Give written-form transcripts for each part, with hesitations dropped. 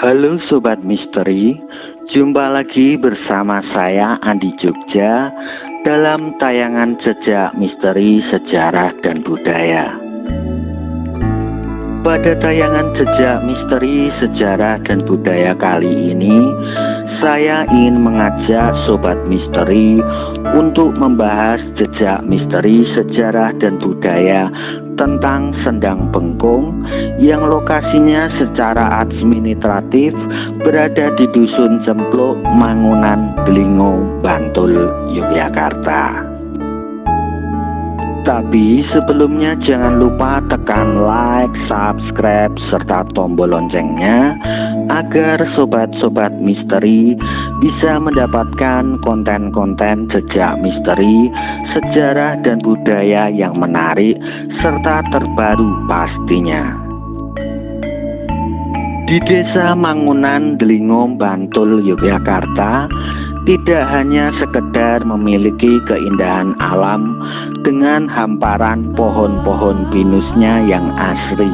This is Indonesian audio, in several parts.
Halo Sobat Misteri, jumpa lagi bersama saya Andi Jogja dalam tayangan Jejak Misteri Sejarah dan Budaya. Pada tayangan Jejak Misteri Sejarah dan Budaya kali ini, saya ingin mengajak Sobat Misteri untuk membahas jejak misteri sejarah dan budaya tentang Sendang Bengkung yang lokasinya secara administratif berada di Dusun Cempluk, Mangunan, Delingo, Bantul, Yogyakarta. Tapi sebelumnya jangan lupa tekan like, subscribe, serta tombol loncengnya agar sobat-sobat misteri bisa mendapatkan konten-konten jejak misteri, sejarah dan budaya yang menarik serta terbaru pastinya. Di Desa Mangunan, Delingo, Bantul, Yogyakarta tidak hanya sekedar memiliki keindahan alam dengan hamparan pohon-pohon pinusnya yang asri,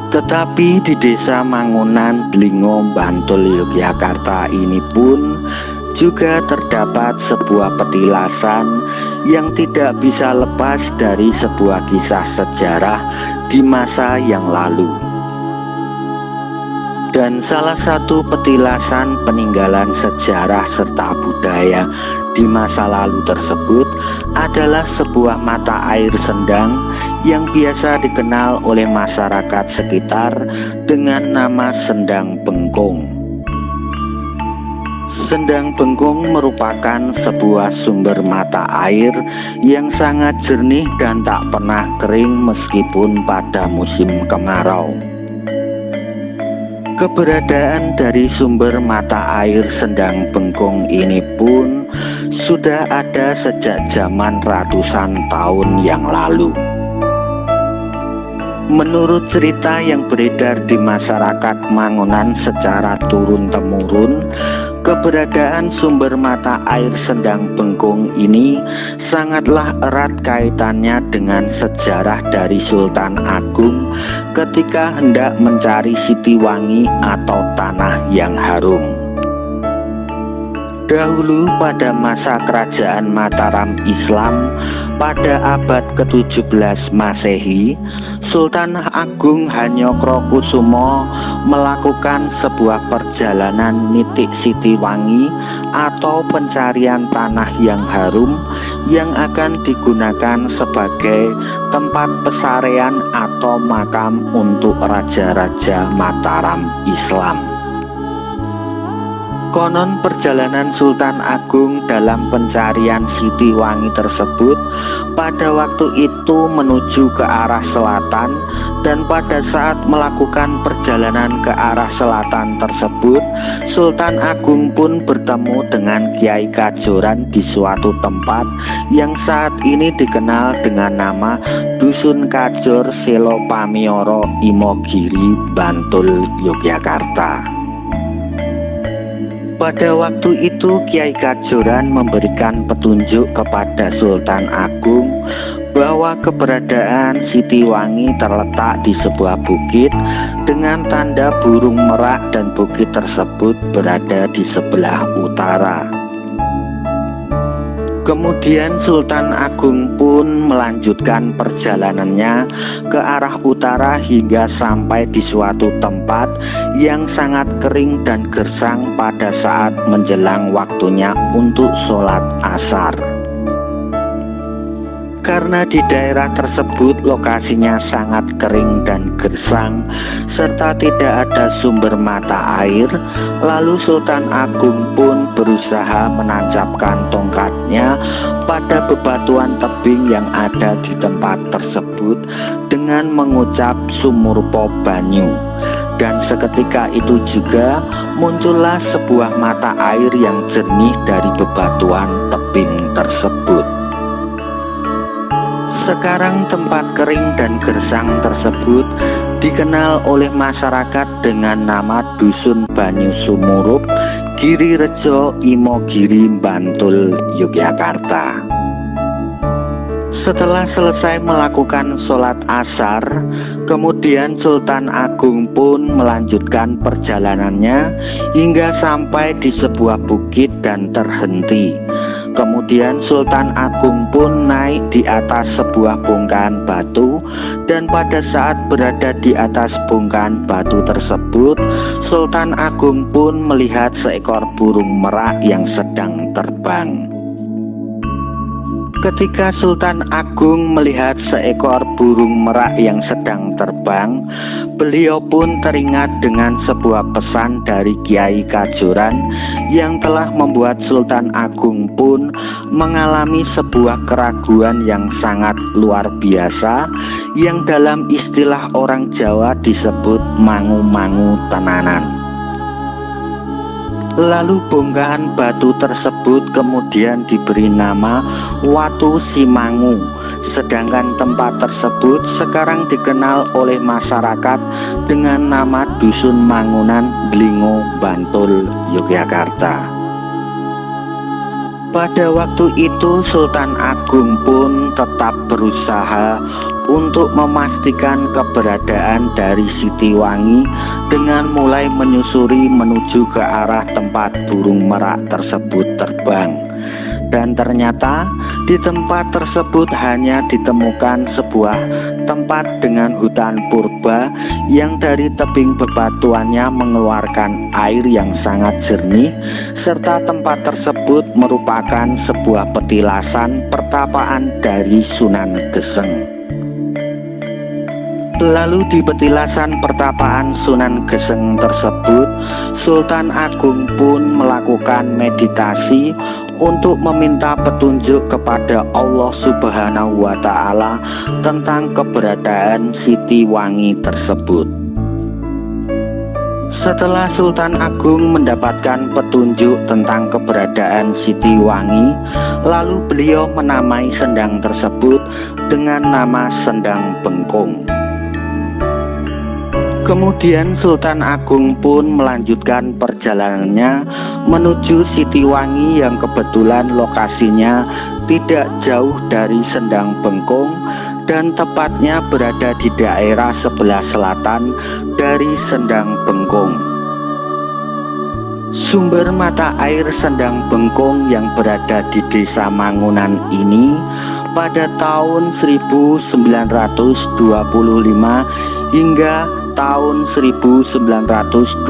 tetapi di Desa Mangunan, Delingo, Bantul, Yogyakarta ini pun juga terdapat sebuah petilasan yang tidak bisa lepas dari sebuah kisah sejarah di masa yang lalu. Dan salah satu petilasan peninggalan sejarah serta budaya di masa lalu tersebut adalah sebuah mata air sendang yang biasa dikenal oleh masyarakat sekitar dengan nama Sendang Bengkung. Sendang Bengkung merupakan sebuah sumber mata air yang sangat jernih dan tak pernah kering meskipun pada musim kemarau. Keberadaan dari sumber mata air Sendang Bengkung ini pun sudah ada sejak zaman ratusan tahun yang lalu. Menurut cerita yang beredar di masyarakat Mangunan secara turun-temurun, keberadaan sumber mata air Sendang Bengkung ini sangatlah erat kaitannya dengan sejarah dari Sultan Agung ketika hendak mencari Sitiwangi atau tanah yang harum. Dahulu pada masa kerajaan Mataram Islam pada abad ke-17 Masehi, Sultan Agung Hanyokrokusumo melakukan sebuah perjalanan nitik Sitiwangi atau pencarian tanah yang harum yang akan digunakan sebagai tempat pesarean atau makam untuk raja-raja Mataram Islam. Konon perjalanan Sultan Agung dalam pencarian Sitiwangi tersebut pada waktu itu menuju ke arah selatan, dan pada saat melakukan perjalanan ke arah selatan tersebut, Sultan Agung pun bertemu dengan Kiai Kajoran di suatu tempat yang saat ini dikenal dengan nama Dusun Kajor, Selo Pamioro, Imogiri, Bantul, Yogyakarta. Pada waktu itu Kiai Kajoran memberikan petunjuk kepada Sultan Agung bahwa keberadaan Sitiwangi terletak di sebuah bukit dengan tanda burung merak dan bukit tersebut berada di sebelah utara. Kemudian Sultan Agung pun melanjutkan perjalanannya ke arah utara hingga sampai di suatu tempat yang sangat kering dan gersang pada saat menjelang waktunya untuk sholat asar. Karena di daerah tersebut lokasinya sangat kering dan gersang serta tidak ada sumber mata air, lalu Sultan Agung pun berusaha menancapkan tongkatnya pada bebatuan tebing yang ada di tempat tersebut dengan mengucap Sumurpo Banyu. Dan seketika itu juga muncullah sebuah mata air yang jernih dari bebatuan tebing tersebut. Sekarang tempat kering dan gersang tersebut dikenal oleh masyarakat dengan nama Dusun Banyu Sumurup, Giri Rejo, Imogiri, Bantul, Yogyakarta. Setelah selesai melakukan sholat asar, kemudian Sultan Agung pun melanjutkan perjalanannya hingga sampai di sebuah bukit dan terhenti. Kemudian Sultan Agung pun naik di atas sebuah bongkahan batu, dan pada saat berada di atas bongkahan batu tersebut, Sultan Agung pun melihat seekor burung merak yang sedang terbang. Ketika Sultan Agung melihat seekor burung merak yang sedang terbang, beliau pun teringat dengan sebuah pesan dari Kiai Kajoran yang telah membuat Sultan Agung pun mengalami sebuah keraguan yang sangat luar biasa, yang dalam istilah orang Jawa disebut mangu-mangu tenanan. Lalu bongkahan batu tersebut kemudian diberi nama Watu Simangu, sedangkan tempat tersebut sekarang dikenal oleh masyarakat dengan nama Dusun Mangunan, Blingo, Bantul, Yogyakarta. Pada waktu itu Sultan Agung pun tetap berusaha untuk memastikan keberadaan dari Sitiwangi dengan mulai menyusuri menuju ke arah tempat burung merak tersebut terbang. Dan ternyata di tempat tersebut hanya ditemukan sebuah tempat dengan hutan purba yang dari tebing bebatuannya mengeluarkan air yang sangat jernih, serta tempat tersebut merupakan sebuah petilasan pertapaan dari Sunan Geseng. Lalu di petilasan pertapaan Sunan Geseng tersebut, Sultan Agung pun melakukan meditasi untuk meminta petunjuk kepada Allah Subhanahu wa Ta'ala tentang keberadaan Sitiwangi tersebut. Setelah Sultan Agung mendapatkan petunjuk tentang keberadaan Sitiwangi, lalu beliau menamai sendang tersebut dengan nama Sendang Bengkung. Kemudian Sultan Agung pun melanjutkan perjalanannya menuju Sitiwangi yang kebetulan lokasinya tidak jauh dari Sendang Bengkung dan tepatnya berada di daerah sebelah selatan dari Sendang Bengkung. Sumber mata air Sendang Bengkung yang berada di Desa Mangunan ini pada tahun 1925 hingga tahun 1928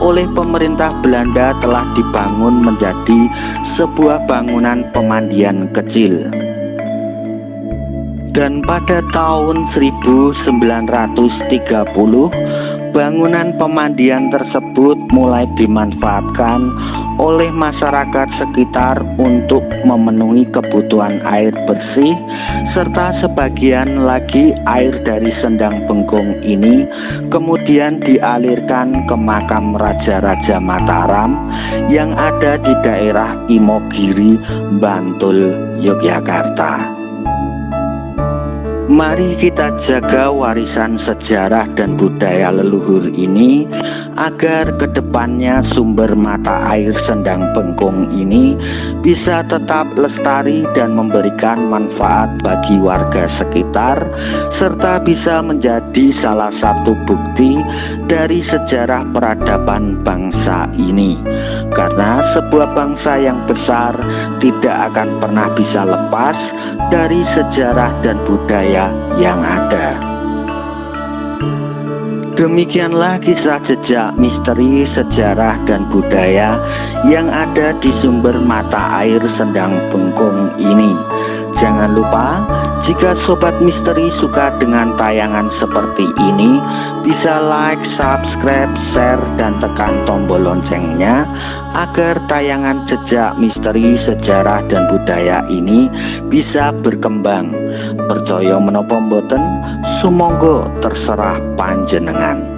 oleh pemerintah Belanda telah dibangun menjadi sebuah bangunan pemandian kecil. Dan pada tahun 1930 bangunan pemandian tersebut mulai dimanfaatkan oleh masyarakat sekitar untuk memenuhi kebutuhan air bersih, serta sebagian lagi air dari Sendang Bengkung ini kemudian dialirkan ke makam Raja-Raja Mataram yang ada di daerah Imogiri, Bantul, Yogyakarta. Mari kita jaga warisan sejarah dan budaya leluhur ini agar kedepannya sumber mata air Sendang Bengkung ini bisa tetap lestari dan memberikan manfaat bagi warga sekitar, serta bisa menjadi salah satu bukti dari sejarah peradaban bangsa ini. Karena sebuah bangsa yang besar tidak akan pernah bisa lepas dari sejarah dan budaya yang ada. Demikianlah kisah jejak misteri sejarah dan budaya yang ada di sumber mata air Sendang Bengkung ini. Jangan lupa, jika Sobat Misteri suka dengan tayangan seperti ini, bisa like, subscribe, share, dan tekan tombol loncengnya agar tayangan jejak misteri sejarah dan budaya ini bisa berkembang. Percaya menapa mboten, sumangga terserah panjenengan.